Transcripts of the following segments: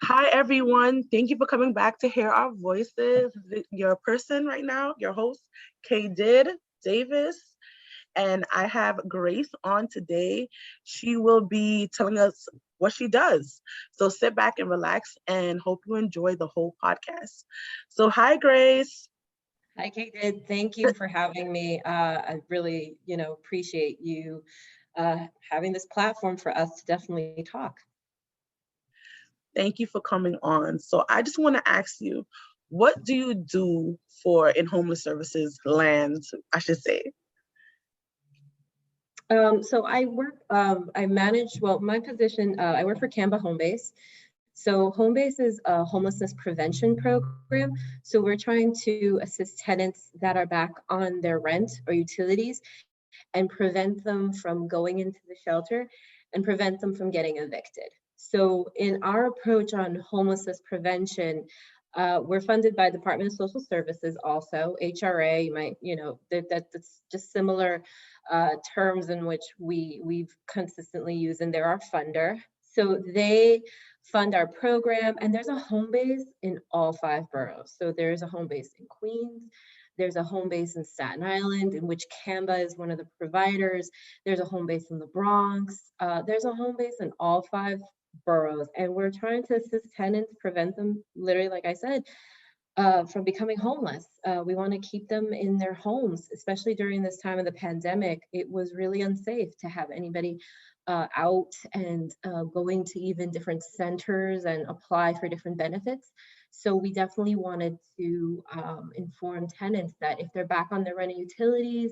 Hi, everyone. Thank you for coming back to hear our voices. Your person right now, your host, Kay Davis, and I have Grace on today. She will be telling us what she does. So sit back and relax and hope you enjoy the whole podcast. So, hi, Grace. Hi, Kate. Thank you for having me. I really, appreciate you having this platform for us to definitely talk. Thank you for coming on. So, I just want to ask you, what do you do for in homeless services land, I should say? So I work, I manage, well, my position, I work for Canva Homebase. So Homebase is a homelessness prevention program. So we're trying to assist tenants that are back on their rent or utilities and prevent them from going into the shelter and prevent them from getting evicted. So in our approach on homelessness prevention, we're funded by Department of Social Services, also HRA. You might, that's just similar terms in which we've consistently used, and they're our funder. So they fund our program, and there's a home base in all 5 boroughs. So there's a home base in Queens, there's a home base in Staten Island, in which Canva is one of the providers. There's a home base in the Bronx. There's a home base in all 5 boroughs, and we're trying to assist tenants, prevent them, literally, like I said, from becoming homeless. We want to keep them in their homes, especially during this time of the pandemic. It was really unsafe to have anybody out and going to even different centers and apply for different benefits. So we definitely wanted to inform tenants that if they're back on their rent and utilities,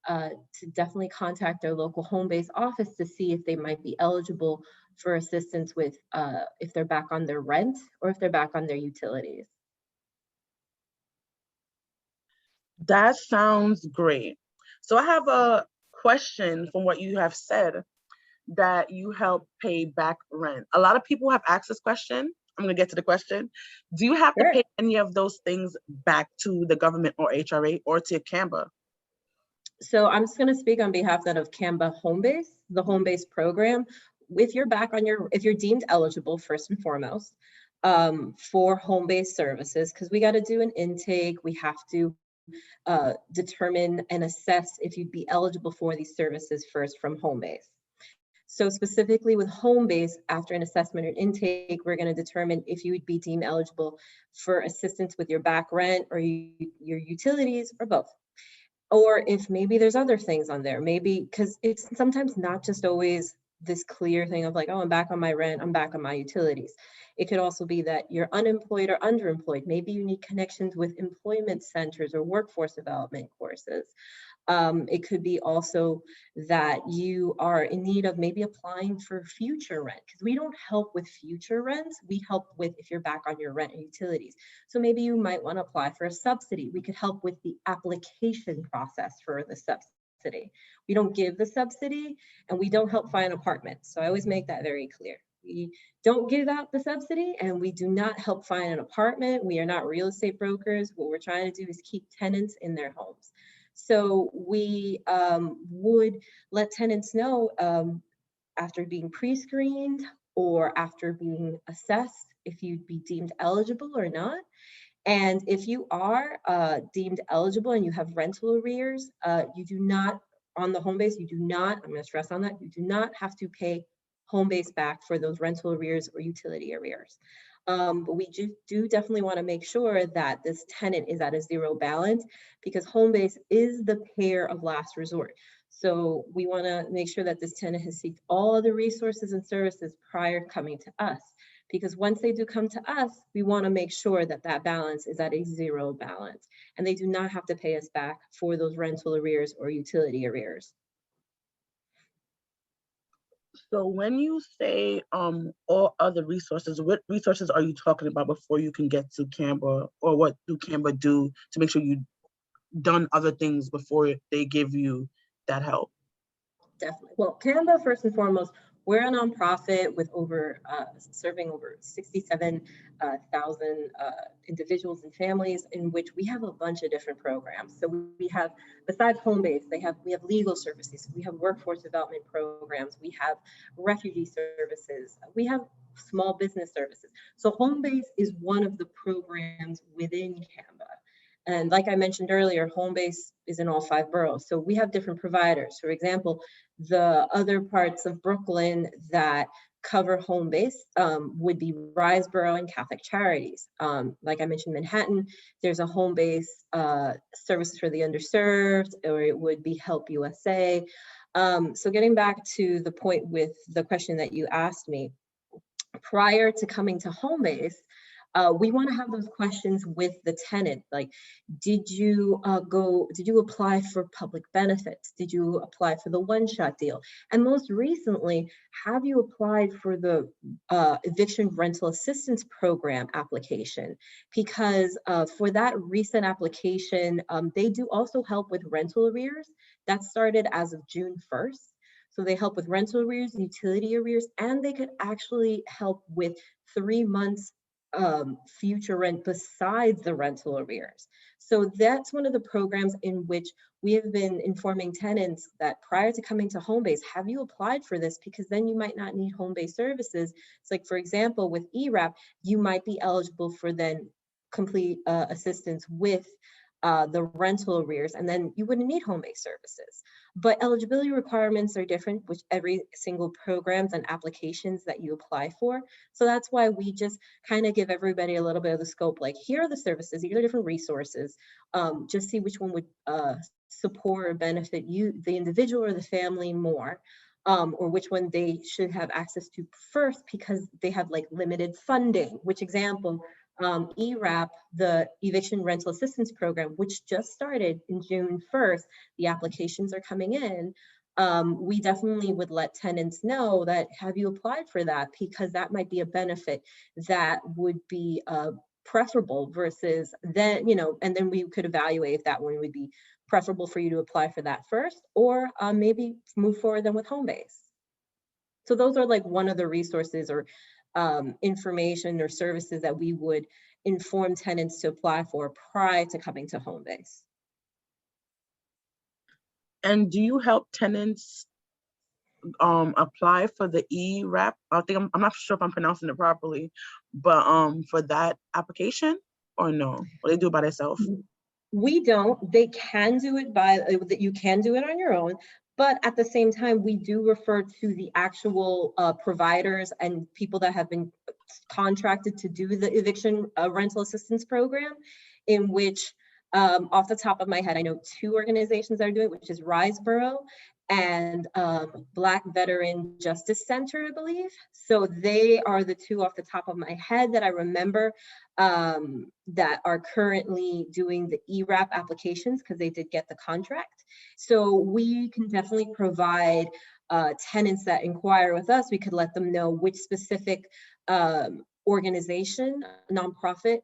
to definitely contact their local home base office to see if they might be eligible for assistance with if they're back on their rent or if they're back on their utilities. That sounds great. So I have a question from what you have said that you help pay back rent. A lot of people have asked this question. I'm going to get to the question. Do you have to Sure. pay any of those things back to the government or HRA or to Canva? So I'm just going to speak on behalf of Canva Homebase, the Homebase program. If you're back on if you're deemed eligible, first and foremost, for home-based services, because we got to do an intake, we have to determine and assess if you'd be eligible for these services first from Homebase. So specifically with Homebase, after an assessment or intake, we're going to determine if you would be deemed eligible for assistance with your back rent or your utilities or both. Or if maybe there's other things on there, maybe because it's sometimes not just always this clear thing of like, oh, I'm back on my rent, I'm back on my utilities. It could also be that you're unemployed or underemployed. Maybe you need connections with employment centers or workforce development courses. It could be also that you are in need of maybe applying for future rent, because we don't help with future rents. We help with if you're back on your rent and utilities. So maybe you might want to apply for a subsidy. We could help with the application process for the subsidy. We don't give the subsidy and we don't help find apartments. So I always make that very clear. We don't give out the subsidy and we do not help find an apartment. We are not real estate brokers. What we're trying to do is keep tenants in their homes. So we would let tenants know after being pre-screened or after being assessed if you'd be deemed eligible or not. And if you are deemed eligible and you have rental arrears, you do not, on the home base, you do not, I'm going to stress on that, you do not have to pay home base back for those rental arrears or utility arrears. But we do definitely want to make sure that this tenant is at a zero balance, because Homebase is the payer of last resort. So we want to make sure that this tenant has sought all other resources and services prior to coming to us, because once they do come to us, we want to make sure that that balance is at a zero balance and they do not have to pay us back for those rental arrears or utility arrears. So when you say all other resources, what resources are you talking about before you can get to Canva, or what do Canva do to make sure you've done other things before they give you that help? Definitely. Well, Canva, first and foremost, We're a nonprofit with over serving over 67,000 individuals and families, in which we have a bunch of different programs. So we have, besides Homebase, we have legal services, we have workforce development programs, we have refugee services, we have small business services. So Homebase is one of the programs within Canva. And like I mentioned earlier, Homebase is in all 5 boroughs. So we have different providers. For example, the other parts of Brooklyn that cover Homebase would be Riseboro and Catholic Charities. Like I mentioned, Manhattan, there's a Homebase services for the underserved, or it would be Help USA. So getting back to the point with the question that you asked me, prior to coming to Homebase, we want to have those questions with the tenant, like, did you apply for public benefits? Did you apply for the one-shot deal? And most recently, have you applied for the eviction rental assistance program application? Because for that recent application, they do also help with rental arrears. That started as of June 1st. So they help with rental arrears, utility arrears, and they could actually help with 3 months future rent besides the rental arrears. So that's one of the programs in which we have been informing tenants that prior to coming to Homebase, have you applied for this? Because then you might not need Homebase services. It's like, for example, with ERAP, you might be eligible for then complete assistance with the rental arrears, and then you wouldn't need Homebase services. But eligibility requirements are different with every single programs and applications that you apply for. So that's why we just kind of give everybody a little bit of the scope, like, here are the services, here are the different resources, just see which one would support or benefit you, the individual or the family more, or which one they should have access to first, because they have like limited funding. Which example, ERAP, the Eviction Rental Assistance Program, which just started in June 1st, the applications are coming in. We definitely would let tenants know that, have you applied for that? Because that might be a benefit that would be preferable versus then, and then we could evaluate if that one would be preferable for you to apply for that first, or maybe move forward then with Homebase. So those are like one of the resources or information or services that we would inform tenants to apply for prior to coming to Homebase. And do you help tenants apply for the ERAP? I think I'm not sure if I'm pronouncing it properly, but for that application, or no? Or they do it by themselves? We don't. They can do it you can do it on your own. But at the same time, we do refer to the actual providers and people that have been contracted to do the eviction rental assistance program, in which, off the top of my head, I know 2 organizations that are doing it, which is Riseboro and Black Veteran Justice Center, I believe. So they are the 2 off the top of my head that I remember that are currently doing the ERAP applications, because they did get the contract. So we can definitely provide tenants that inquire with us, we could let them know which specific organization, nonprofit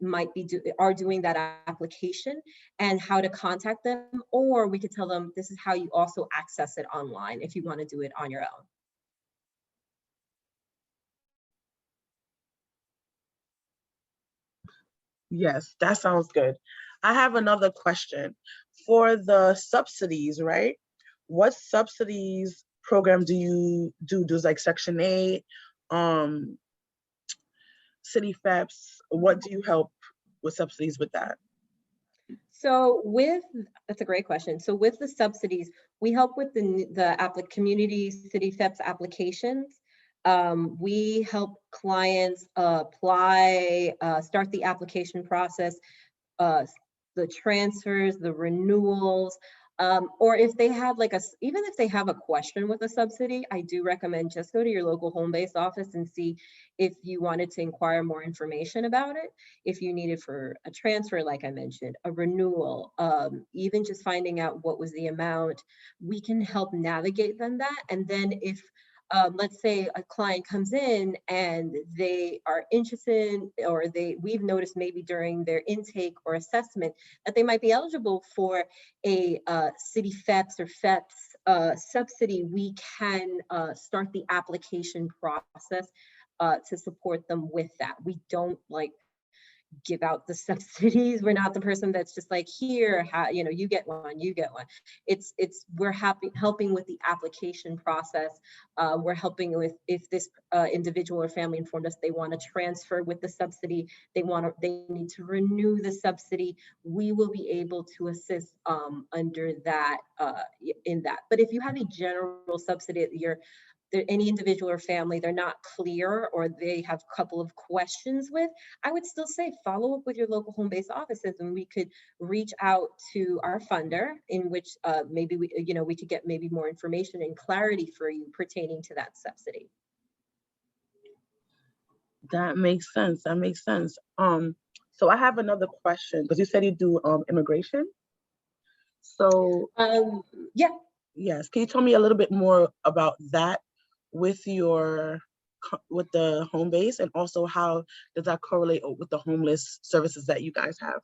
are doing that application and how to contact them, or we could tell them this is how you also access it online if you want to do it on your own. Yes, that sounds good. I have another question. For the subsidies, right? What subsidies program do you do? Does like Section 8, city FEPS? What do you help with subsidies with that? So that's a great question. So with the subsidies, we help with the community city FEPS applications. We help clients apply, start the application process, the transfers, the renewals, or if they have even if they have a question with a subsidy, I do recommend just go to your local Homebase office and see if you wanted to inquire more information about it. If you need it for a transfer, like I mentioned, a renewal, even just finding out what was the amount, we can help navigate them that. And then if let's say a client comes in and they are interested, or we've noticed maybe during their intake or assessment that they might be eligible for a city FEPS or FEPS subsidy, we can start the application process to support them with that. We don't like give out the subsidies. We're not the person that's just like, here, you know, you get one, you get one. We're helping with the application process. We're helping with if this individual or family informed us they want to transfer with the subsidy, they need to renew the subsidy. We will be able to assist under that in that. But if you have a general subsidy that any individual or family, they're not clear or they have a couple of questions with, I would still say follow up with your local home-based offices, and we could reach out to our funder in which maybe we could get maybe more information and clarity for you pertaining to that subsidy. That makes sense. That makes sense. So I have another question because you said you do immigration. So yeah. Yes, can you tell me a little bit more about that with the home base, and also how does that correlate with the homeless services that you guys have?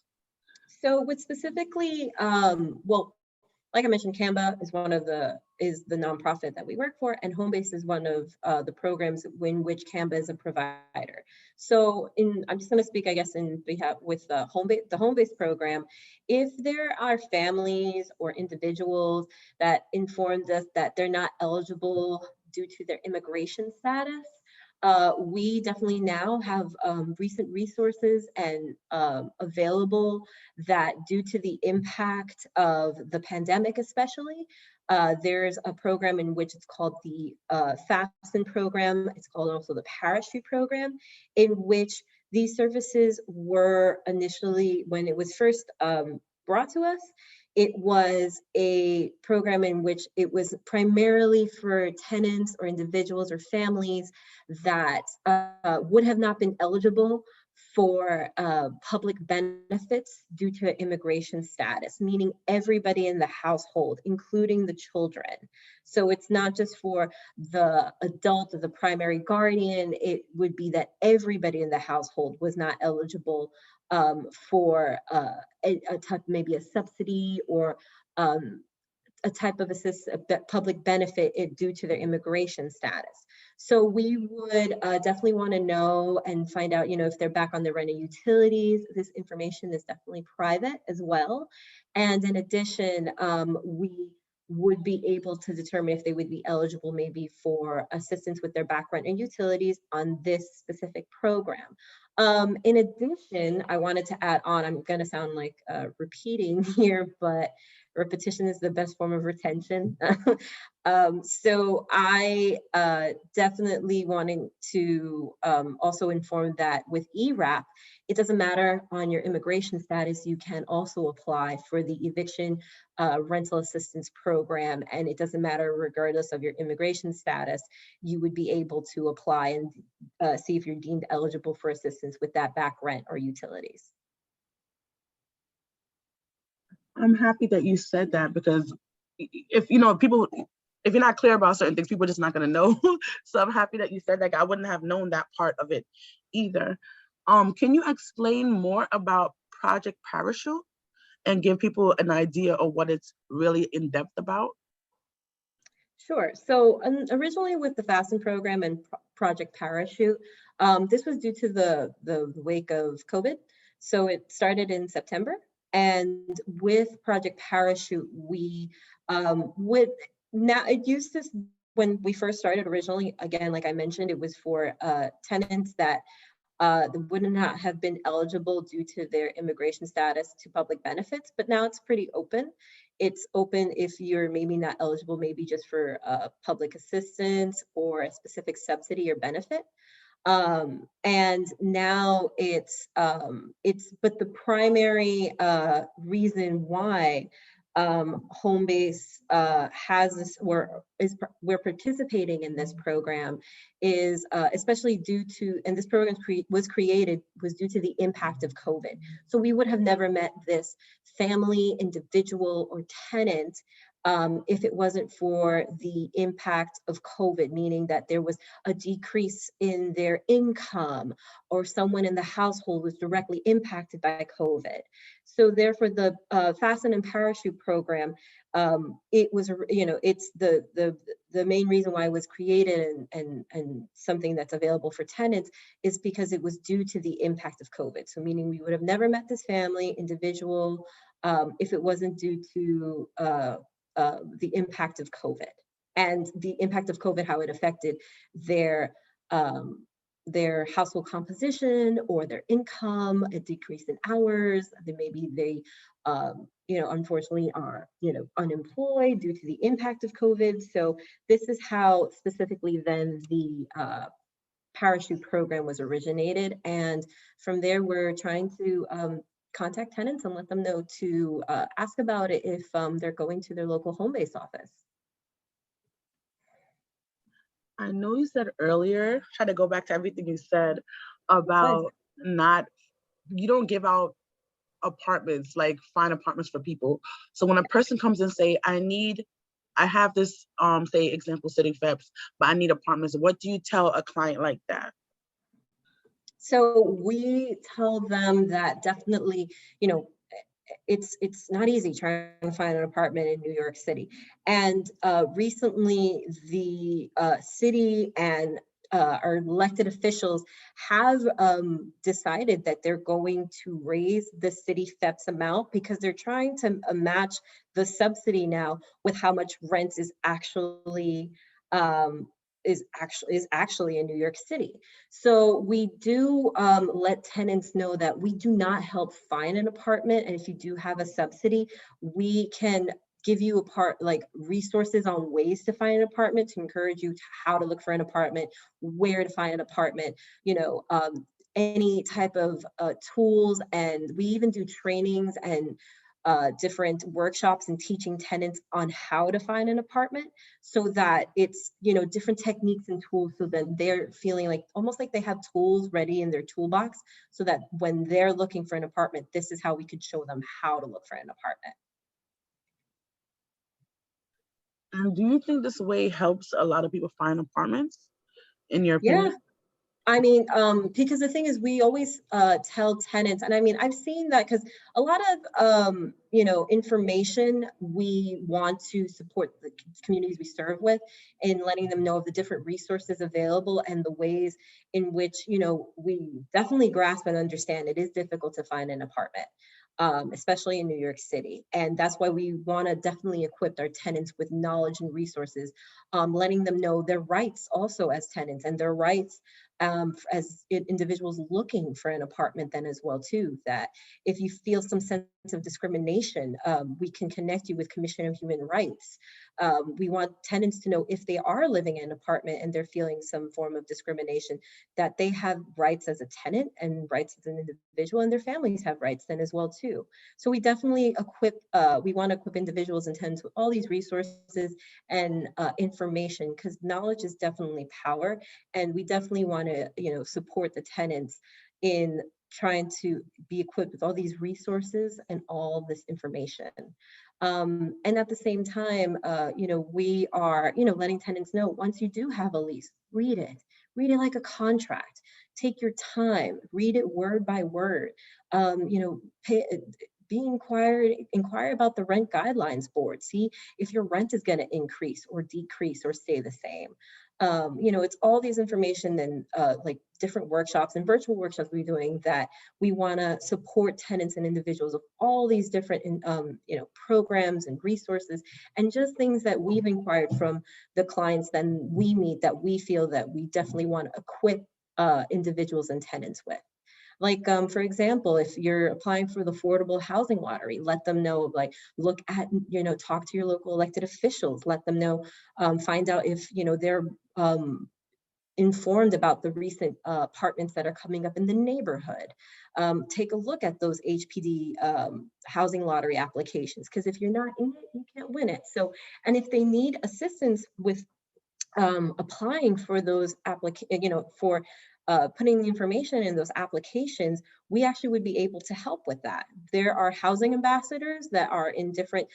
So with specifically, well, like I mentioned, CAMBA is the nonprofit that we work for, and Homebase is one of the programs in which CAMBA is a provider. So I'm just going to speak, I guess, in behalf with the Homebase program. If there are families or individuals that informed us that they're not eligible due to their immigration status, we definitely now have recent resources and available that due to the impact of the pandemic especially, there's a program in which it's called the FASTEN program. It's called also the Parachute program, in which these services were initially, when it was first brought to us, it was a program in which it was primarily for tenants or individuals or families that would have not been eligible for public benefits due to immigration status, meaning everybody in the household, including the children. So it's not just for the adult or the primary guardian, it would be that everybody in the household was not eligible for a type, maybe a subsidy or a type of public benefit due to their immigration status. So we would definitely want to know and find out, if they're back on their rent and utilities. This information is definitely private as well. And in addition, we would be able to determine if they would be eligible maybe for assistance with their back rent and utilities on this specific program. In addition, I wanted to add on, I'm going to sound like repeating here, but repetition is the best form of retention. So I definitely wanting to also inform that with ERAP, it doesn't matter on your immigration status, you can also apply for the Eviction rental assistance program, and it doesn't matter regardless of your immigration status, you would be able to apply and see if you're deemed eligible for assistance with that back rent or utilities. I'm happy that you said that, because if you're not clear about certain things, people are just not going to know. So I'm happy that you said that. I wouldn't have known that part of it either. Can you explain more about Project Parachute and give people an idea of what it's really in depth about? Sure. So originally with the FASTEN program and Project Parachute, this was due to the wake of COVID. So it started in September. And with Project Parachute, we it used to, when we first started originally, again, like I mentioned, it was for tenants that would not have been eligible due to their immigration status to public benefits, but now it's pretty open. It's open if you're maybe not eligible, maybe just for public assistance or a specific subsidy or benefit. And now but the primary reason why Homebase has this, we're participating in this program is especially due to, and this program was due to the impact of COVID. So we would have never met this family, individual, or tenant if it wasn't for the impact of COVID, meaning that there was a decrease in their income or someone in the household was directly impacted by COVID. So therefore the FASTEN and Parachute program It was, it's the main reason why it was created and something that's available for tenants is because it was due to the impact of COVID. So meaning we would have never met this family individual if it wasn't due to the impact of COVID and the impact of COVID, how it affected their their household composition or their income, a decrease in hours. Maybe they, unfortunately are, unemployed due to the impact of COVID. So this is how specifically then the parachute program was originated. And from there, we're trying to contact tenants and let them know to ask about it if they're going to their local home-based office. I know you said earlier, try to go back to everything you said about you don't give out apartments, like find apartments for people. So when a person comes and say, I have this, say example, City FEPS, but I need apartments. What do you tell a client like that? So we tell them that definitely, it's not easy trying to find an apartment in New York City. And recently the city and our elected officials have decided that they're going to raise the city FEPS amount because they're trying to match the subsidy now with how much rent is actually in New York City. So we do let tenants know that we do not help find an apartment, and if you do have a subsidy, we can give you resources on ways to find an apartment, to encourage you to how to look for an apartment, where to find an apartment, any type of tools, and we even do trainings and different workshops and teaching tenants on how to find an apartment, so that it's, different techniques and tools, so that they're feeling like almost like they have tools ready in their toolbox, so that when they're looking for an apartment, this is how we could show them how to look for an apartment. And do you think this way helps a lot of people find apartments, in your opinion? Yeah. I mean, because the thing is, we always tell tenants, and I mean, I've seen that because a lot of, information, we want to support the communities we serve with in letting them know of the different resources available and the ways in which, we definitely grasp and understand it is difficult to find an apartment. Especially in New York City. And that's why we want to definitely equip our tenants with knowledge and resources, letting them know their rights also as tenants, and their rights as individuals looking for an apartment then as well too, that if you feel some sense of discrimination, we can connect you with Commission of Human Rights. We want tenants to know if they are living in an apartment and they're feeling some form of discrimination, that they have rights as a tenant and rights as an individual, and their families have rights then as well too. So we definitely we want to equip individuals and tenants with all these resources and information, because knowledge is definitely power, and we definitely want to, support the tenants in trying to be equipped with all these resources and all this information. And at the same time, we are, letting tenants know, once you do have a lease, read it like a contract. Take your time, read it word by word. Inquire about the rent guidelines board. See if your rent is going to increase or decrease or stay the same. It's all these information and like different workshops and virtual workshops we're doing, that we want to support tenants and individuals of all these different, programs and resources, and just things that we've inquired from the clients that we meet, that we feel that we definitely want to equip individuals and tenants with. Like, for example, if you're applying for the affordable housing lottery, let them know, look at, talk to your local elected officials, let them know, find out if, they're informed about the recent apartments that are coming up in the neighborhood. Take a look at those HPD housing lottery applications, because if you're not in it, you can't win it. So, and if they need assistance with applying for those putting the information in those applications, we actually would be able to help with that. There are housing ambassadors that are in different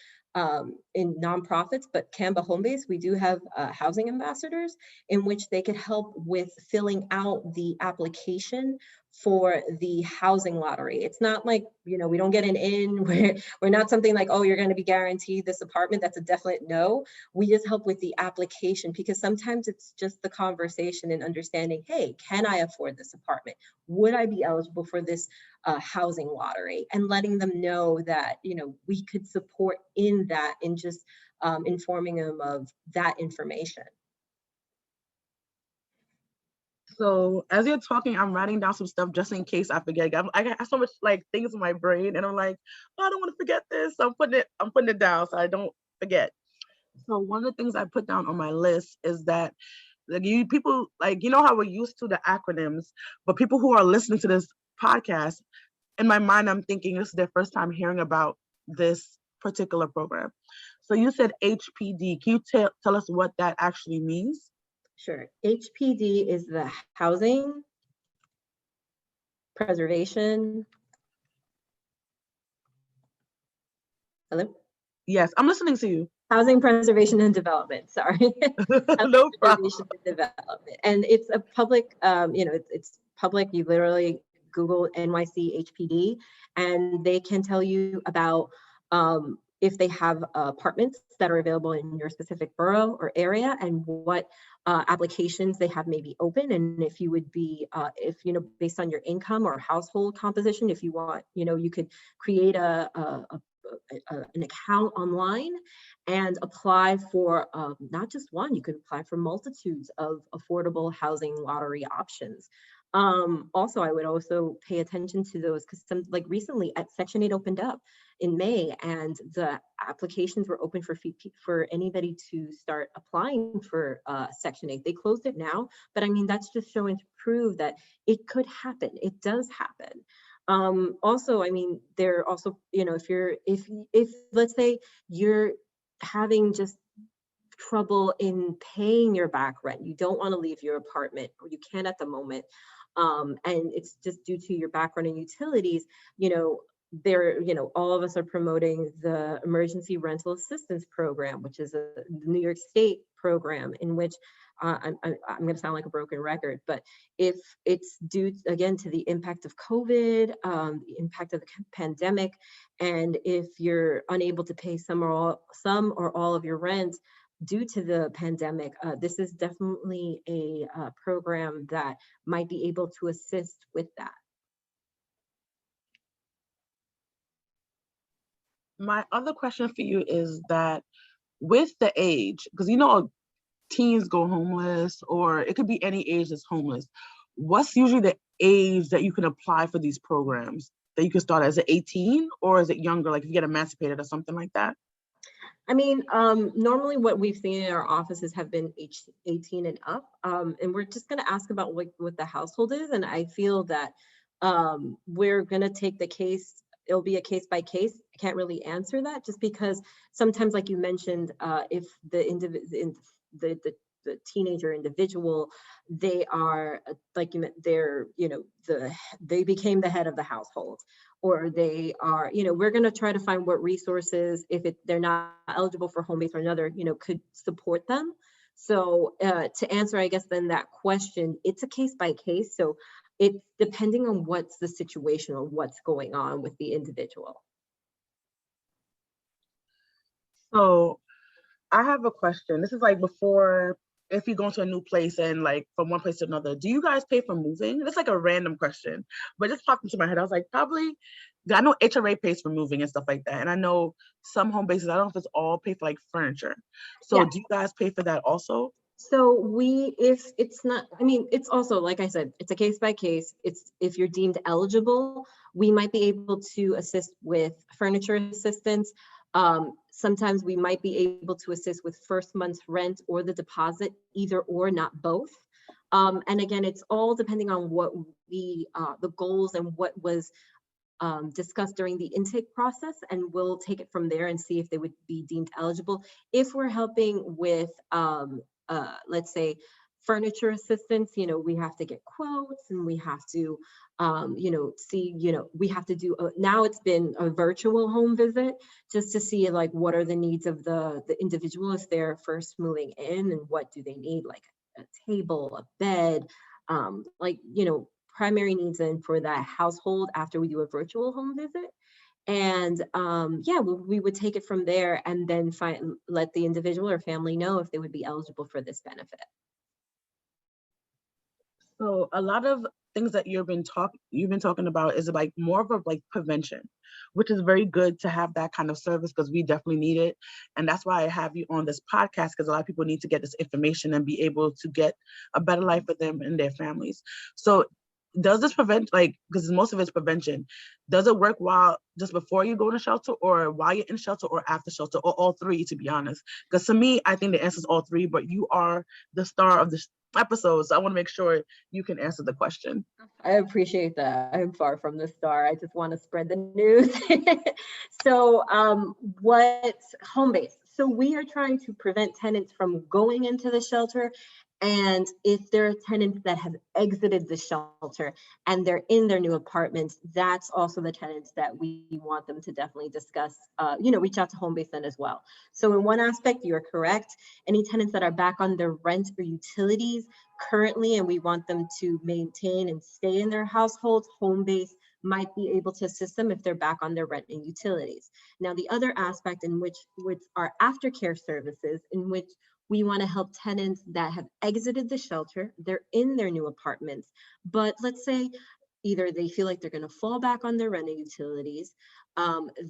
in nonprofits, but Canva Homebase, we do have housing ambassadors in which they could help with filling out the application for the housing lottery. It's not like, you know, we don't get an in, we're not something like, oh, you're going to be guaranteed this apartment. That's a definite no. We just help with the application, because sometimes it's just the conversation and understanding, hey, can I afford this apartment? Would I be eligible for this housing lottery? And letting them know that, you know, we could support in that, and just informing them of that information. So as you're talking, I'm writing down some stuff just in case I forget. I got so much like things in my brain, and I'm like, oh, I don't want to forget this. So I'm putting it down so I don't forget. So one of the things I put down on my list is that like people, like, you know how we're used to the acronyms, but people who are listening to this podcast, in my mind, I'm thinking this is their first time hearing about this particular program. So you said HPD. Can you tell us what that actually means? Sure. HPD is the Housing Preservation. Hello? Yes, I'm listening to you. Housing Preservation and Development, sorry. No problem. Preservation and Development. And it's a public, you know, it's public. You literally Google NYC HPD, and they can tell you about if they have apartments that are available in your specific borough or area, and what applications they have maybe open, and if you would be, if, you know, based on your income or household composition, if you want, you know, you could create an account online and apply for not just one, you could apply for multitudes of affordable housing lottery options. Also, I would also pay attention to those, because some, like recently at Section 8 opened up in May, and the applications were open for anybody to start applying for Section 8. They closed it now, but I mean, that's just showing to prove that it could happen. It does happen. Also, I mean, they're also, you know, if let's say you're having just trouble in paying your back rent, you don't want to leave your apartment, or you can at the moment, and it's just due to your back rent and utilities, you know, you know, all of us are promoting the Emergency Rental Assistance Program, which is a New York State program, in which I'm going to sound like a broken record, but if it's due again to the impact of COVID, the impact of the pandemic, and if you're unable to pay some or all of your rent due to the pandemic, this is definitely a program that might be able to assist with that. My other question for you is that with the age, because you know teens go homeless, or it could be any age that's homeless. What's usually the age that you can apply for these programs? That you can start as 18, or is it younger, like if you get emancipated or something like that? I mean, normally what we've seen in our offices have been 18 and up, and we're just going to ask about what the household is. And I feel that we're going to take the case. It'll be a case by case. I can't really answer that, just because sometimes, like you mentioned, if the teenager individual, they are like you meant, they're, you know, they became the head of the household, or they are, you know, we're going to try to find what resources, if they're not eligible for Homebase or another, you know, could support them. So to answer, I guess, then that question, it's a case by case. So it's depending on what's the situation or what's going on with the individual. So I have a question. This is like before, if you go to a new place and like from one place to another, do you guys pay for moving? It's like a random question, but it just popped into my head. I was like, probably. I know HRA pays for moving and stuff like that. And I know some home bases, I don't know if it's all pay for like furniture. So Yeah. do you guys pay for that also? So if it's not, I mean, it's also, like I said, it's a case by case. It's, if you're deemed eligible, we might be able to assist with furniture assistance. Sometimes we might be able to assist with first month's rent or the deposit, either or, not both. And again, it's all depending on what the goals and what was discussed during the intake process, and we'll take it from there and see if they would be deemed eligible. If we're helping with, let's say, furniture assistance, you know, we have to get quotes, and we have to, you know, see, you know, we have to do, now it's been a virtual home visit, just to see like what are the needs of the individual if they're first moving in, and what do they need, like a table, a bed, like, you know, primary needs in for that household after we do a virtual home visit. And yeah, we would take it from there and then let the individual or family know if they would be eligible for this benefit. So a lot of things that you've been talking about is like more of a like prevention, which is very good to have that kind of service because we definitely need it. And that's why I have you on this podcast, because a lot of people need to get this information and be able to get a better life for them and their families. So does this prevent, like, because most of it's prevention, does it work while just before you go to shelter, or while you're in shelter, or after shelter, or all three, to be honest? Because to me, I think the answer is all three, but you are the star of the episode, so I want to make sure you can answer the question. I appreciate that. I'm far from the star. I just want to spread the news. So what's Homebase? So we are trying to prevent tenants from going into the shelter. And if there are tenants that have exited the shelter and they're in their new apartments, that's also the tenants that we want them to definitely discuss, reach out to Homebase then as well. So in one aspect, you're correct. Any tenants that are back on their rent or utilities currently, and we want them to maintain and stay in their households, Homebase might be able to assist them if they're back on their rent and utilities. Now, the other aspect in which are aftercare services, in which we want to help tenants that have exited the shelter, they're in their new apartments, but let's say either they feel like they're going to fall back on their rent and utilities,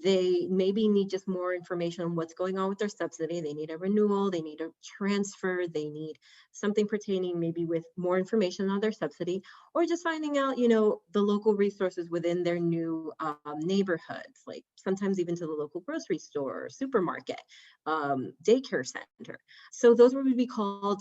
they maybe need just more information on what's going on with their subsidy, they need a renewal, they need a transfer, they need something pertaining maybe with more information on their subsidy, or just finding out, the local resources within their new neighborhoods, like sometimes even to the local grocery store, or supermarket, daycare center. So those would be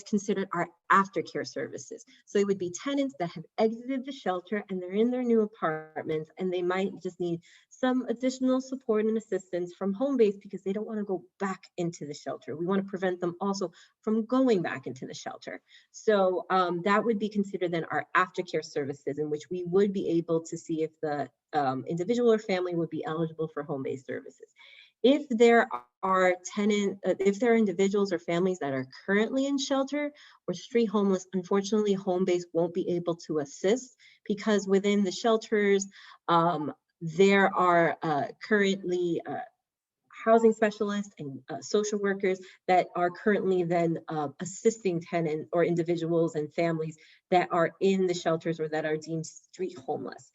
considered our aftercare services. So it would be tenants that have exited the shelter and they're in their new apartments, and they might just need some additional support and assistance from Homebase because they don't want to go back into the shelter. We want to prevent them also from going back into the shelter. So that would be considered then our aftercare services, in which we would be able to see if the individual or family would be eligible for Homebase services. If there are individuals or families that are currently in shelter or street homeless, unfortunately, Homebase won't be able to assist because within the shelters, there are currently housing specialists and social workers that are currently then assisting tenants or individuals and families that are in the shelters or that are deemed street homeless.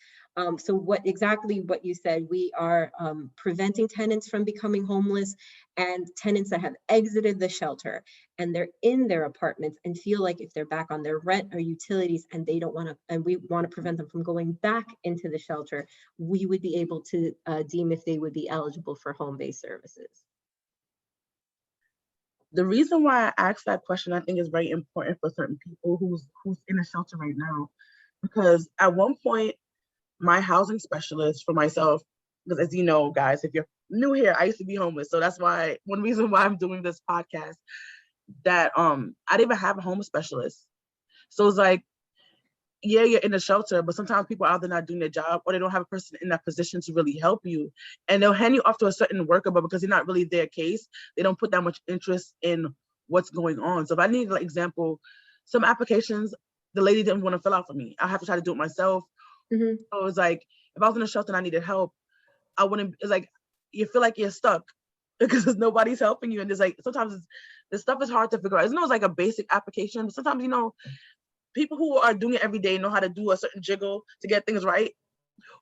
So what you said, we are preventing tenants from becoming homeless, and tenants that have exited the shelter and they're in their apartments and feel like if they're back on their rent or utilities and they don't want to, and we want to prevent them from going back into the shelter, we would be able to deem if they would be eligible for home-based services. The reason why I asked that question, I think, is very important for certain people who's in a shelter right now, because at one point, my housing specialist for myself, because as you know, guys, if you're new here, I used to be homeless. So that's why one reason why I'm doing this podcast, that I didn't even have a home specialist. So it's like, yeah, you're in a shelter, but sometimes people are either not doing their job or they don't have a person in that position to really help you. And they'll hand you off to a certain worker, but because you're not really their case, they don't put that much interest in what's going on. So if I need, like, example, some applications, the lady didn't want to fill out for me. I have to try to do it myself. Mm-hmm. So it's like, if I was in a shelter and I needed help, I wouldn't, it's like, you feel like you're stuck because nobody's helping you. And there's like, sometimes this stuff is hard to figure out. It's not like a basic application, but sometimes, people who are doing it every day know how to do a certain jiggle to get things right.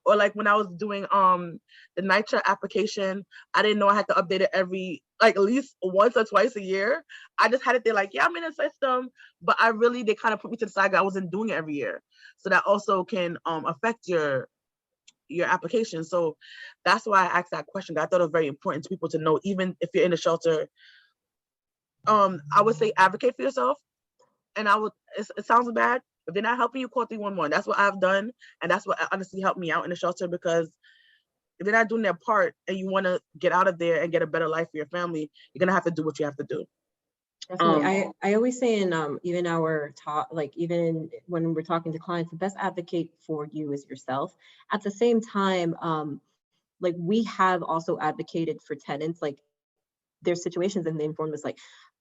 Or like when I was doing the NYCHA application, I didn't know I had to update it at least once or twice a year. I just had it there like, yeah, I'm in a system, but they kind of put me to the side. I wasn't doing it every year. So that also can affect your application. So that's why I asked that question. I thought it was very important to people to know, even if you're in a shelter, I would say advocate for yourself. And it sounds bad. If they're not helping you, call 311. That's what I've done. And that's what honestly helped me out in the shelter, because if they're not doing their part and you want to get out of there and get a better life for your family, you're going to have to do what you have to do. Definitely. I always say in even our talk, even when we're talking to clients, the best advocate for you is yourself. At the same time, we have also advocated for tenants, there's situations, and they inform us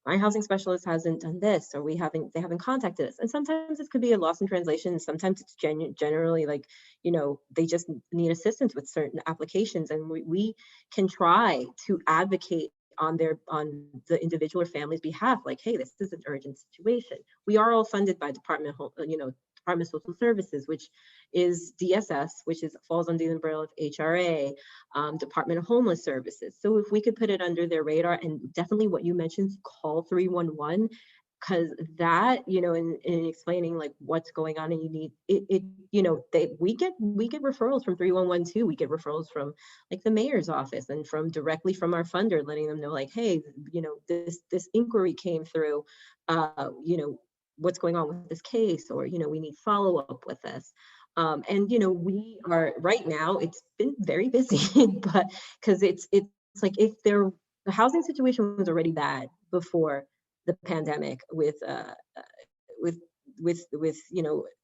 my housing specialist hasn't done this, or they haven't contacted us. And sometimes it could be a loss in translation. Sometimes it's generally like, they just need assistance with certain applications. And we can try to advocate on the individual or family's behalf, like, hey, this is an urgent situation. We are all funded by Department of Social Services, which is DSS, which falls under the umbrella of HRA, Department of Homeless Services. So if we could put it under their radar, and definitely what you mentioned, call 311, because that, in explaining like what's going on, and you need we get referrals from 311 too. We get referrals from like the mayor's office and directly from our funder, letting them know like, hey, this inquiry came through, what's going on with this case, or we need follow-up with this. And we are right now, it's been very busy, but because it's like, the housing situation was already bad before the pandemic, with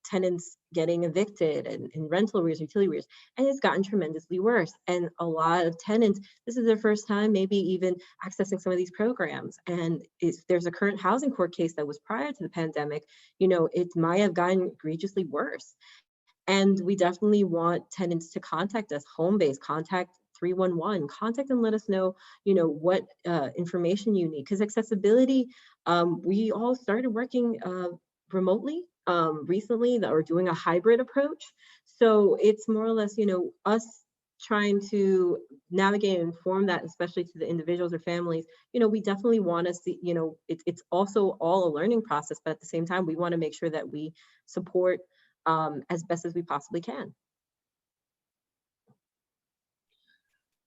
tenants getting evicted, and rental arrears, utility arrears, and it's gotten tremendously worse. And a lot of tenants, this is their first time maybe even accessing some of these programs. And if there's a current housing court case that was prior to the pandemic, it might have gotten egregiously worse. And we definitely want tenants to contact us. Homebase, contact 311, contact and let us know, what information you need. Because accessibility, we all started working remotely recently, or doing a hybrid approach. So it's more or less, us trying to navigate and inform that, especially to the individuals or families. We definitely want to see, it's also all a learning process, but at the same time, we want to make sure that we support as best as we possibly can.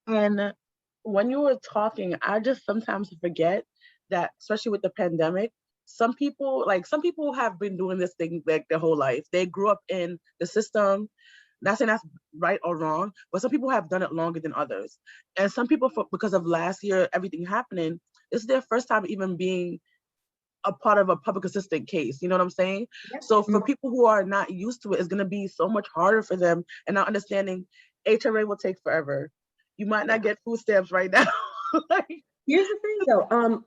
And when you were talking, I just sometimes forget that, especially with the pandemic, some people have been doing this thing like their whole life. They grew up in the system. Not saying that's right or wrong, but some people have done it longer than others. And some people, because of last year, everything happening, it's their first time even being a part of a public assistant case. You know what I'm saying? Yep. So for people who are not used to it, it's going to be so much harder for them, and not understanding HRA will take forever. You might not get food stamps right now. Here's the thing though, I'm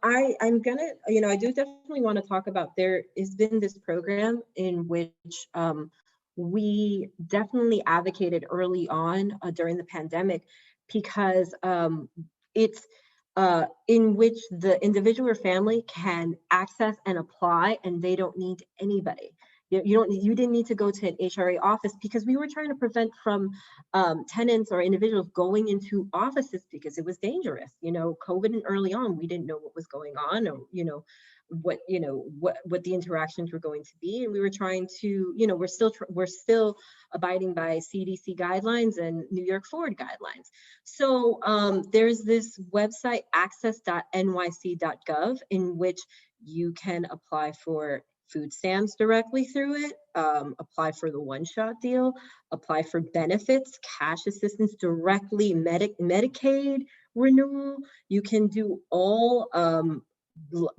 gonna, I do definitely want to talk about, there has been this program in which we definitely advocated early on during the pandemic, because it's in which the individual or family can access and apply, and they don't need anybody. You didn't need to go to an HRA office, because we were trying to prevent from tenants or individuals going into offices, because it was dangerous. COVID, and early on, we didn't know what was going on, or what the interactions were going to be, and we were trying to, we're still abiding by CDC guidelines and New York Forward guidelines. So there's this website, access.nyc.gov, in which you can apply for food stamps directly through it, apply for the one-shot deal, apply for benefits, cash assistance directly, Medicaid renewal. You can do all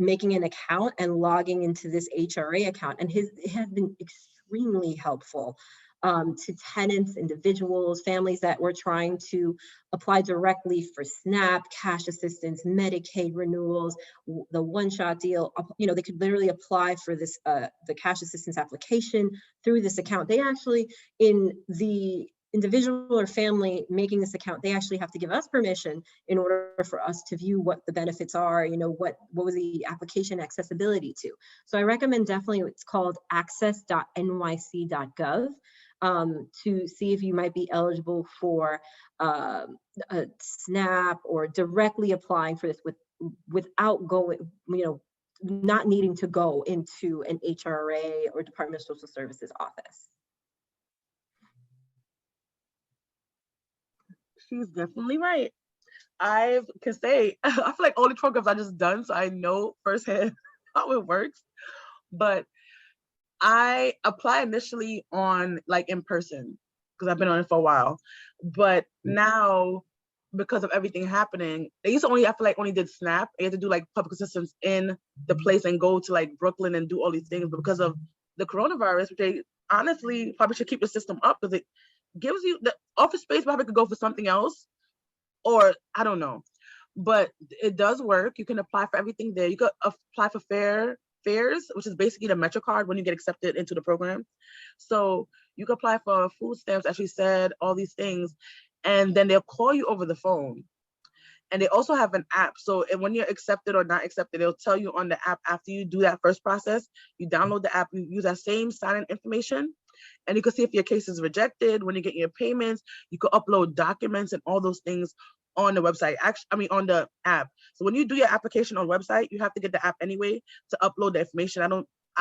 making an account and logging into this HRA account. And it has been extremely helpful to tenants, individuals, families that were trying to apply directly for SNAP, cash assistance, Medicaid renewals, the one-shot deal. They could literally apply for this, the cash assistance application through this account. They actually, in the individual or family making this account, they actually have to give us permission in order for us to view what the benefits are, what was the application accessibility to. So I recommend definitely, it's called access.nyc.gov. To see if you might be eligible for a SNAP, or directly applying for this without going, not needing to go into an HRA or Department of Social Services office. She's definitely right. I can say, I feel like all the programs I just done, so I know firsthand how it works. But I apply initially on like in person, because I've been on it for a while. But now, because of everything happening, they used to I feel like only did SNAP. You had to do like public assistance in the place and go to like Brooklyn and do all these things. But because of the coronavirus, which they honestly probably should keep the system up, because it gives you the office space, probably could go for something else, or I don't know. but it does work. You can apply for everything there. You could apply for fares, which is basically the MetroCard when you get accepted into the program. So you can apply for food stamps, as she said, all these things, and then they'll call you over the phone. And they also have an app. So when you're accepted or not accepted, they'll tell you on the app after you do that first process. You download the app, you use that same sign-in information, and you can see if your case is rejected. When you get your payments, you can upload documents and all those things on the website. Actually, I mean on the app. So when you do your application on the website, you have to get the app anyway to upload the information. I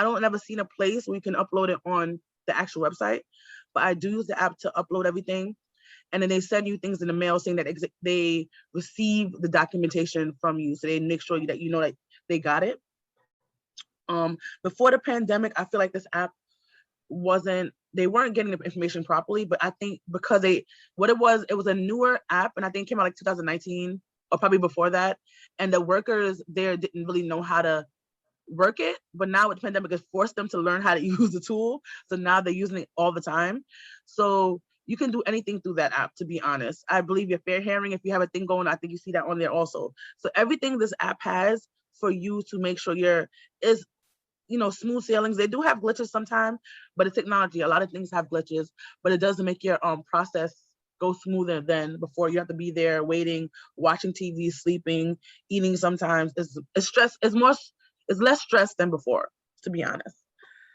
don't ever seen a place where you can upload it on the actual website, but I do use the app to upload everything. And then they send you things in the mail saying that they receive the documentation from you. So they make sure that you know that they got it. Before the pandemic, I feel like this app they weren't getting the information properly, but I think because it was a newer app, and I think it came out like 2019 or probably before that. And the workers there didn't really know how to work it, but now with the pandemic, it forced them to learn how to use the tool. So now they're using it all the time. So you can do anything through that app, to be honest. I believe your fair hearing, if you have a thing going, I think you see that on there also. So everything this app has for you to make sure is smooth sailings. They do have glitches sometimes, but it's technology. A lot of things have glitches, but it does make your process go smoother than before. You have to be there waiting, watching TV, sleeping, eating sometimes. It's less stress than before, to be honest.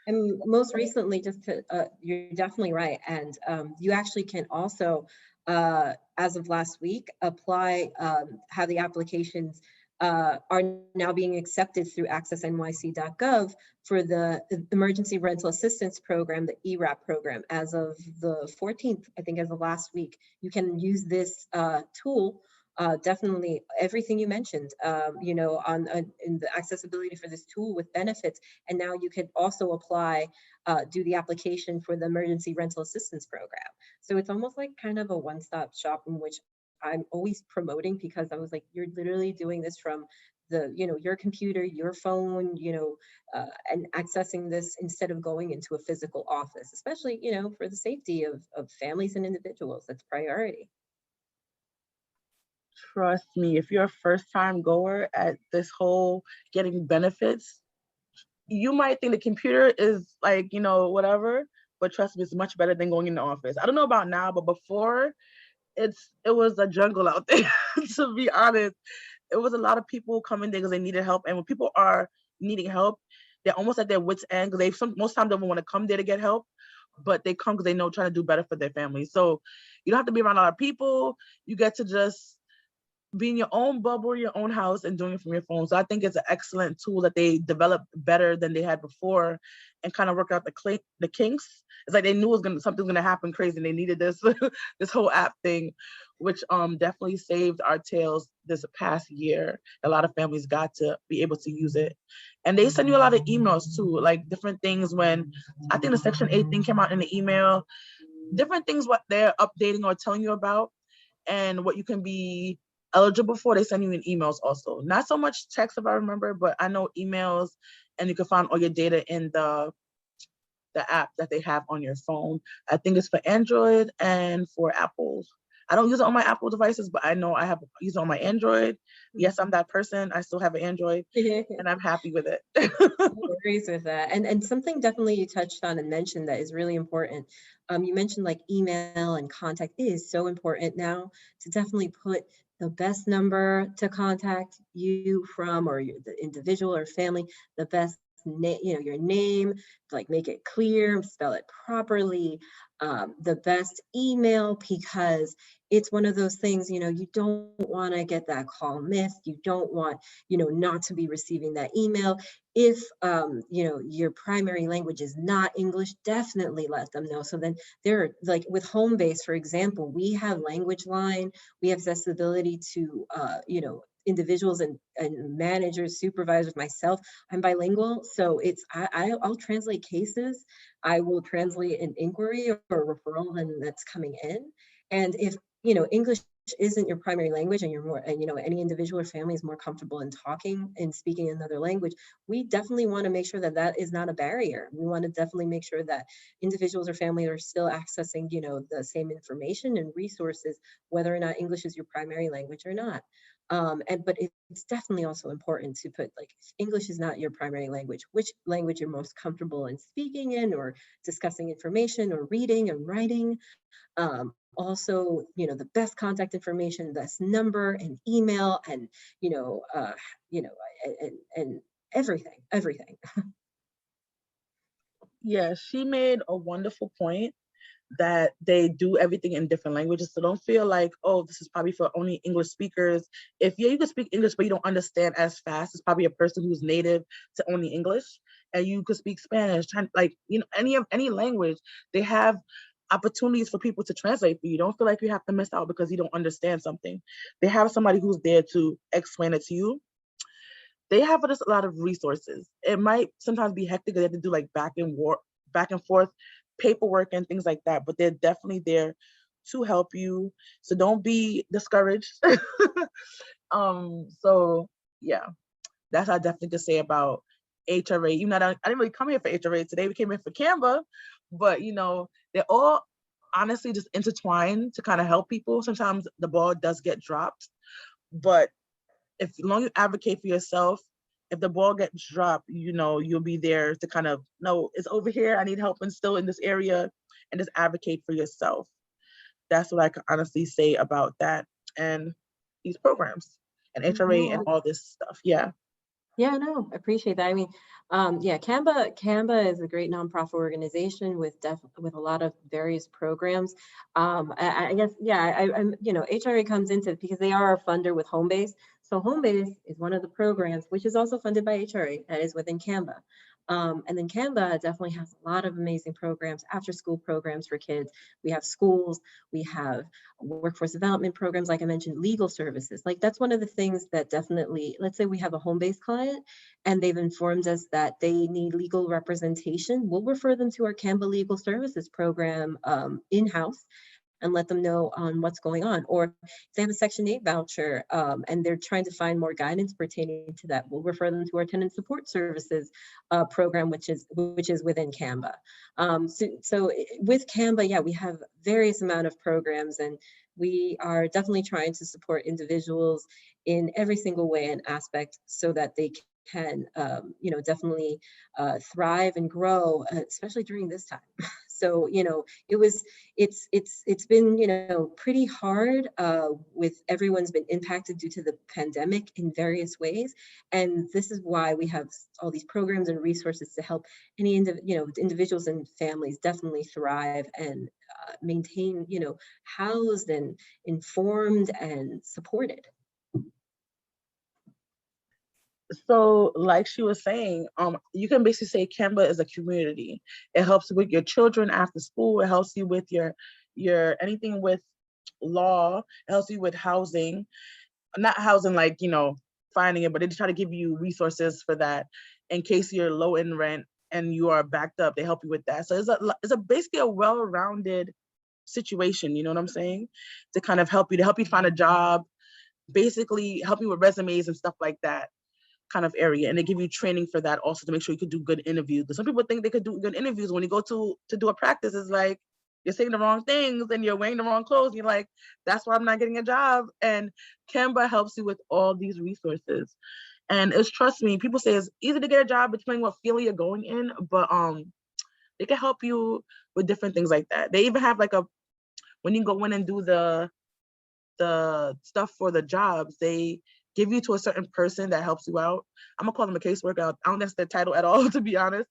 And most recently, you're definitely right. And you actually can also, as of last week, apply, how the applications are now being accepted through accessnyc.gov for the Emergency Rental Assistance Program, the ERAP program. As of the 14th, I think as of last week, you can use this tool. Definitely everything you mentioned, in the accessibility for this tool with benefits. And now you can also apply, do the application for the Emergency Rental Assistance Program. So it's almost like kind of a one-stop shop, in which I'm always promoting, because I was like, you're literally doing this from your computer, your phone, and accessing this instead of going into a physical office, especially, for the safety of families and individuals. That's priority. Trust me, if you're a first-time goer at this whole getting benefits, you might think the computer is like, whatever, but trust me, it's much better than going in the office. I don't know about now, but before, it was a jungle out there, to be honest. It was a lot of people coming there because they needed help. And when people are needing help, they're almost at their wits' end, because most times don't want to come there to get help, but they come because they know trying to do better for their family. So you don't have to be around a lot of people. You get to just be in your own bubble, your own house, and doing it from your phone. So I think it's an excellent tool that they developed better than they had before, and kind of work out the kinks. It's like they knew something was gonna happen crazy, and they needed this this whole app thing, which definitely saved our tails this past year. A lot of families got to be able to use it, and they send you a lot of emails too, like different things. When I think the Section 8 thing came out in the email, different things what they're updating or telling you about, and what you can be eligible for. They send you in emails also. Not so much text, if I remember, but I know emails, and you can find all your data in the app that they have on your phone. I think it's for Android and for Apple. I don't use it on my Apple devices, but I know I use it on my Android. Yes, I'm that person. I still have an Android, and I'm happy with it. No worries with that. And something definitely you touched on and mentioned that is really important. You mentioned like email and contact. It is so important now to definitely put the best number to contact you from, or the individual or family, the best name, your name, like make it clear, spell it properly, the best email, because it's one of those things, you don't want to get that call missed. You don't want, not to be receiving that email. If, your primary language is not English, definitely let them know. So then they're like with Homebase, for example, we have language line, we have accessibility to, individuals and managers, supervisors. Myself, I'm bilingual, so I'll translate cases. I will translate an inquiry or referral that's coming in. And if, you know, English isn't your primary language and you're more, and, you know, any individual or family is more comfortable in talking and speaking another language, we definitely want to make sure that that is not a barrier. We want to definitely make sure that individuals or family are still accessing, you know, the same information and resources, whether or not English is your primary language or not. But it's definitely also important to put, like, if English is not your primary language, which language you're most comfortable in speaking in or discussing information or reading and writing. Also, you know, the best contact information, best number and email, and, you know, you know, and everything. Yeah, she made a wonderful point that they do everything in different languages. So don't feel like, oh, this is probably for only English speakers. If you can speak English, but you don't understand as fast, it's probably a person who's native to only English. And you could speak Spanish, like, you know, any language. They have opportunities for people to translate for you. Don't feel like you have to miss out because you don't understand something. They have somebody who's there to explain it to you. They have just a lot of resources. It might sometimes be hectic. They have to do like back and forth paperwork and things like that, but they're definitely there to help you. So don't be discouraged. So yeah, that's what I definitely could say about HRA. You know, I didn't really come here for HRA today. We came here for Canva, but you know, they're all honestly just intertwined to kind of help people. Sometimes the ball does get dropped, but if as long as you advocate for yourself, if the ball gets dropped, you know, you'll be there to kind of, no, it's over here. I need help and still in this area, and just advocate for yourself. That's what I can honestly say about that and these programs and HRA and No, all this stuff. Yeah. yeah, no, I appreciate that. I mean, yeah, Canva is a great nonprofit organization with with a lot of various programs. I guess, yeah, I'm, you know, HRA comes into it because they are a funder with Homebase. So Homebase is one of the programs which is also funded by HRA that is within Canva. And then Canva definitely has a lot of amazing programs, after school programs for kids. We have schools, we have workforce development programs, like I mentioned, legal services. Like, that's one of the things that definitely, let's say we have a home-based client and they've informed us that they need legal representation, we'll refer them to our Canva Legal Services program in-house and let them know on what's going on. Or if they have a Section 8 voucher and they're trying to find more guidance pertaining to that, we'll refer them to our Tenant Support Services program, which is within Canva. So with Canva, yeah, we have various amount of programs, and we are definitely trying to support individuals in every single way and aspect so that they can, you know, definitely thrive and grow, especially during this time. So, you know, it's been, you know, pretty hard with everyone's been impacted due to the pandemic in various ways. And this is why we have all these programs and resources to help any, you know, individuals and families definitely thrive and maintain, you know, housed and informed and supported. So like she was saying, you can basically say Canva is a community. It helps with your children after school. It helps you with your anything with law. It helps you with housing, not housing like, you know, finding it, but they try to give you resources for that in case you're low in rent and you are backed up. They help you with that. So it's a basically a well-rounded situation. You know what I'm saying? To kind of help you find a job, basically help you with resumes and stuff like that kind of area. And they give you training for that also to make sure you could do good interviews. Because some people think they could do good interviews. When you go to do a practice, it's like you're saying the wrong things and you're wearing the wrong clothes. You're like, that's why I'm not getting a job. And Canva helps you with all these resources. And it's, trust me, people say it's easy to get a job depending what field you're going in, but they can help you with different things like that. They even have like when you go in and do the stuff for the jobs, they give you to a certain person that helps you out. I'm gonna call them a caseworker. I don't think that's their title at all, to be honest.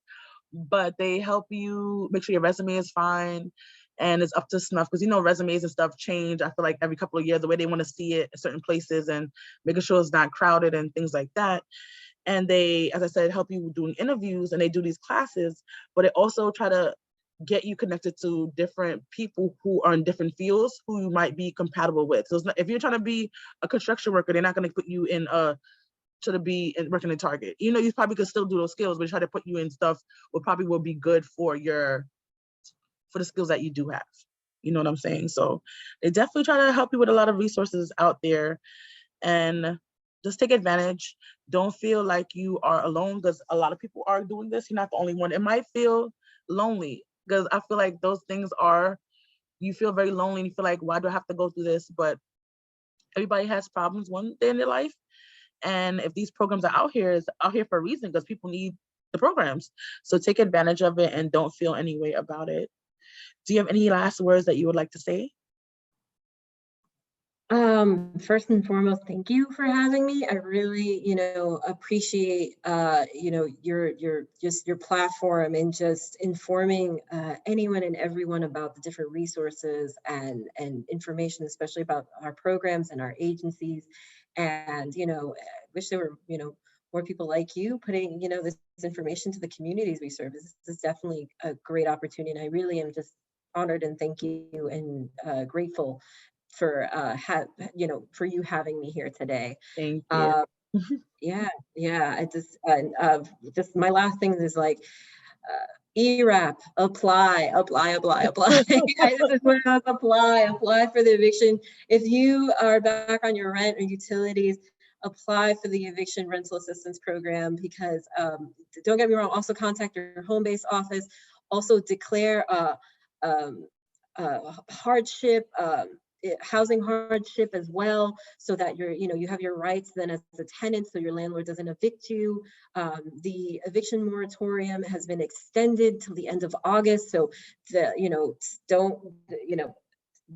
But they help you make sure your resume is fine and it's up to snuff, because you know resumes and stuff change. I feel like every couple of years the way they want to see it in certain places, and making sure it's not crowded and things like that. And they, as I said, help you doing interviews, and they do these classes, but they also try to get you connected to different people who are in different fields who you might be compatible with. So it's not, if you're trying to be a construction worker, they're not going to put you in to be working in Target. You know, you probably could still do those skills, but try to put you in stuff what probably will be good for the skills that you do have. You know what I'm saying? So they definitely try to help you with a lot of resources out there, and just take advantage. Don't feel like you are alone, because a lot of people are doing this. You're not the only one. It might feel lonely, because I feel like those things are, you feel very lonely and you feel like, why do I have to go through this? But everybody has problems one day in their life. And if these programs are out here, it's out here for a reason, because people need the programs. So take advantage of it and don't feel any way about it. Do you have any last words that you would like to say? First and foremost, thank you for having me. I really, appreciate, your platform and just informing anyone and everyone about the different resources and information, especially about our programs and our agencies. And, I wish there were, more people like you putting, this information to the communities we serve. This is definitely a great opportunity. And I really am just honored and thank you and grateful for for you having me here today. Thank you. Uh, yeah, yeah. Just my last thing is like ERAP, apply. This is what it was, apply for the eviction. If you are back on your rent or utilities, apply for the eviction rental assistance program, because don't get me wrong, also contact your Homebase office. Also declare hardship, housing hardship as well, so that you have your rights then as a tenant, so your landlord doesn't evict you. The eviction moratorium has been extended till the end of August, so don't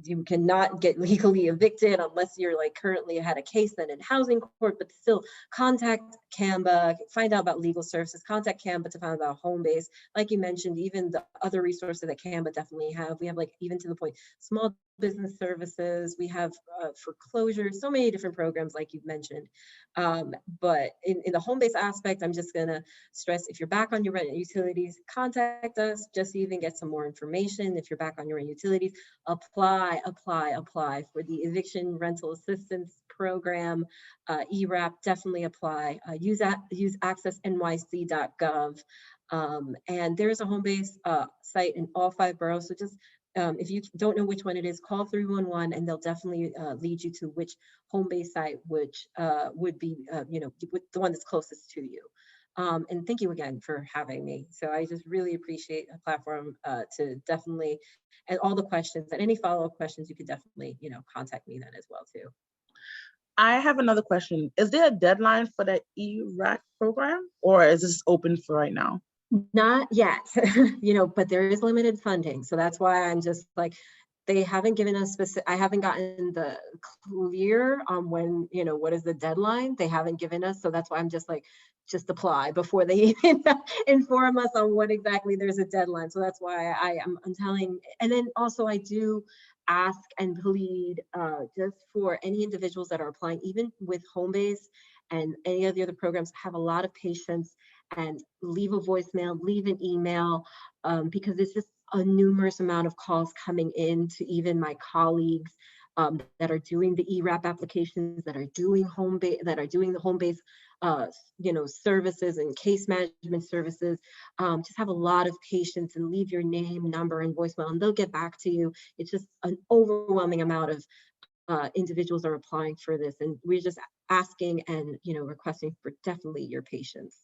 you cannot get legally evicted unless you're like currently had a case then in housing court, but still contact CAMBA, find out about legal services, contact CAMBA to find out about Homebase. Like you mentioned, even the other resources that CAMBA definitely have. We have, like, even to the point, small business services, we have foreclosure, so many different programs like you've mentioned. But in the Homebase aspect, I'm just gonna stress, if you're back on your rent and utilities, contact us just to even get some more information. If you're back on your rent and utilities, apply for the eviction rental assistance program, ERAP. Definitely apply. Use accessnyc.gov, and there's a Homebase site in all 5 boroughs. So just if you don't know which one it is, call 311 and they'll definitely lead you to which Homebase site, which would be the one that's closest to you. And thank you again for having me. So I just really appreciate a platform to definitely, and all the questions and any follow-up questions, you could definitely, contact me then as well too. I have another question. Is there a deadline for the ERAC program, or is this open for right now? Not yet, but there is limited funding. So that's why I'm just like, they haven't given us specific, I haven't gotten the clear on when, what is the deadline. They haven't given us. So that's why I'm just like, just apply before they even inform us on what exactly there's a deadline. So that's why I'm telling. And then also I do ask and plead just for any individuals that are applying, even with Homebase and any of the other programs, have a lot of patience and leave a voicemail, leave an email, because there's just a numerous amount of calls coming in to even my colleagues that are doing the ERAP applications, that are doing the Homebase services and case management services. Just have a lot of patience and leave your name, number, and voicemail, and they'll get back to you. It's just an overwhelming amount of individuals are applying for this, and we're just asking and requesting for definitely your patience.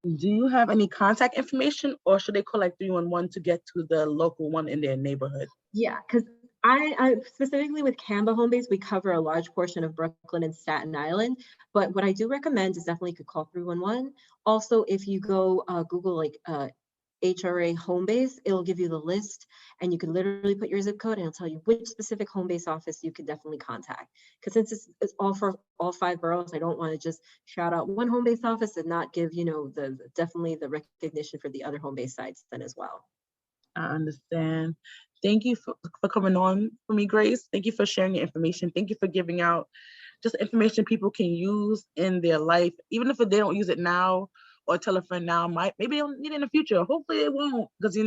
Do you have any contact information, or should they call like 311 to get to the local one in their neighborhood? Yeah, because I specifically with CAMBA Homebase, we cover a large portion of Brooklyn and Staten Island. But what I do recommend is definitely you could call 311. Also, if you go Google like HRA Homebase, it'll give you the list, and you can literally put your zip code and it'll tell you which specific Homebase office you could definitely contact. Because since it's all for all 5 boroughs, I don't want to just shout out one Homebase office and not give definitely the recognition for the other Homebase sites then as well. I understand. Thank you for coming on for me, Grace. Thank you for sharing your information. Thank you for giving out just information people can use in their life, even if they don't use it now or tell a friend now, maybe they don't need it in the future. Hopefully it won't, because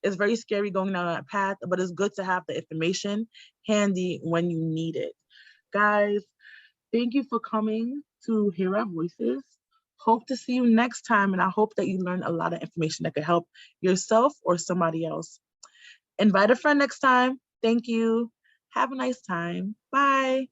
it's very scary going down that path, but it's good to have the information handy when you need it. Guys, thank you for coming to hear our voices. Hope to see you next time, and I hope that you learn a lot of information that could help yourself or somebody else. Invite a friend next time. Thank you. Have a nice time. Bye.